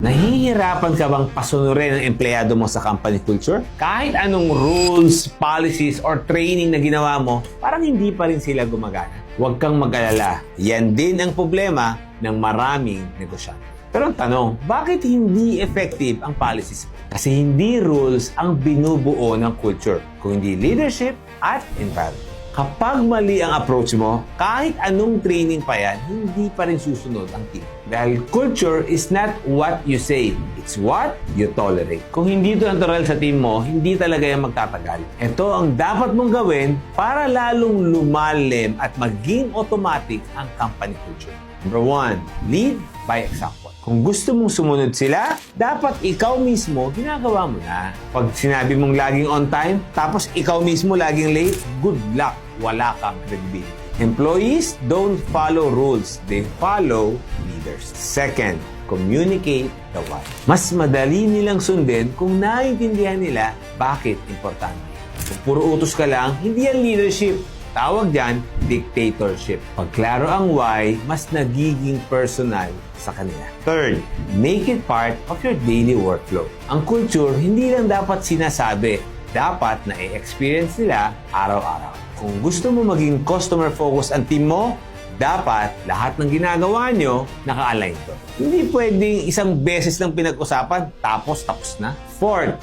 Nahihirapan ka bang pasunurin ang empleyado mo sa company culture? Kahit anong rules, policies, or training na ginawa mo, parang hindi pa rin sila gumagana. Huwag kang mag-alala. Yan din ang problema ng maraming negosyante. Pero ang tanong, bakit hindi effective ang policies? Kasi hindi rules ang binubuo ng culture, kung hindi leadership at environment. Kapag mali ang approach mo, kahit anong training pa yan, hindi pa rin susunod ang team. Dahil culture is not what you say, it's what you tolerate. Kung hindi ito natural sa team mo, hindi talaga yan magtatagal. Ito ang dapat mong gawin para lalong lumalim at maging automatic ang company culture. Number 1, lead by example. Kung gusto mong sumunod sila, dapat ikaw mismo ginagawa mo na. Pag sinabi mong laging on time, tapos ikaw mismo laging late, good luck, wala kang credibility. Employees don't follow rules, they follow leaders. Second, communicate the why. Mas madali nilang sundin kung naiintindihan nila bakit importante. Kung puro utos ka lang, hindi yan leadership. Tawag dyan, dictatorship. Pag klaro ang why, mas nagiging personal sa kanila. Third, make it part of your daily workflow. Ang culture, hindi lang dapat sinasabi, dapat na i-experience nila araw-araw. Kung gusto mo maging customer-focused ang team mo, dapat lahat ng ginagawa nyo naka-align to. Hindi pwedeng isang beses lang pinag-usapan, tapos na. Fourth,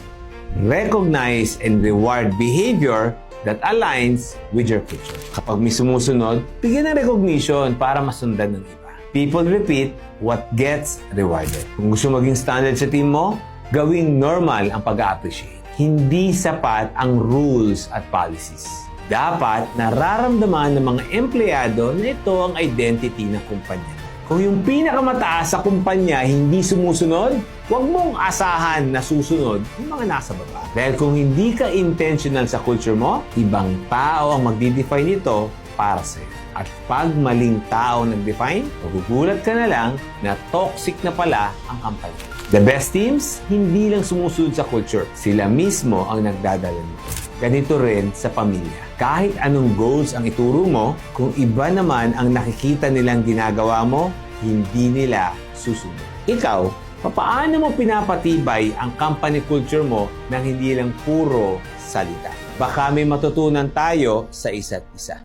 recognize and reward behavior that aligns with your culture. Kapag may sumusunod, bigyan ng recognition para masundan ng iba. People repeat what gets rewarded. Kung gusto maging standard sa team mo, gawing normal ang pag-appreciate. Hindi sapat ang rules at policies. Dapat nararamdaman ng mga empleyado na ito ang identity ng kumpanya. Kung yung pinakamataas sa kumpanya hindi sumusunod, huwag mong asahan na susunod yung mga nasa baba. Dahil kung hindi ka intentional sa culture mo, ibang tao ang magdi-define ito para sa'yo. At pag maling tao nag-define, magugulat ka na lang na toxic na pala ang company. The best teams, hindi lang sumusunod sa culture. Sila mismo ang nagdadala nito. Ganito rin sa pamilya. Kahit anong goals ang ituro mo, kung iba naman ang nakikita nilang ginagawa mo, hindi nila susunod. Ikaw, paano mo pinapatibay ang company culture mo nang hindi lang puro salita? Baka may matutunan tayo sa isa't isa.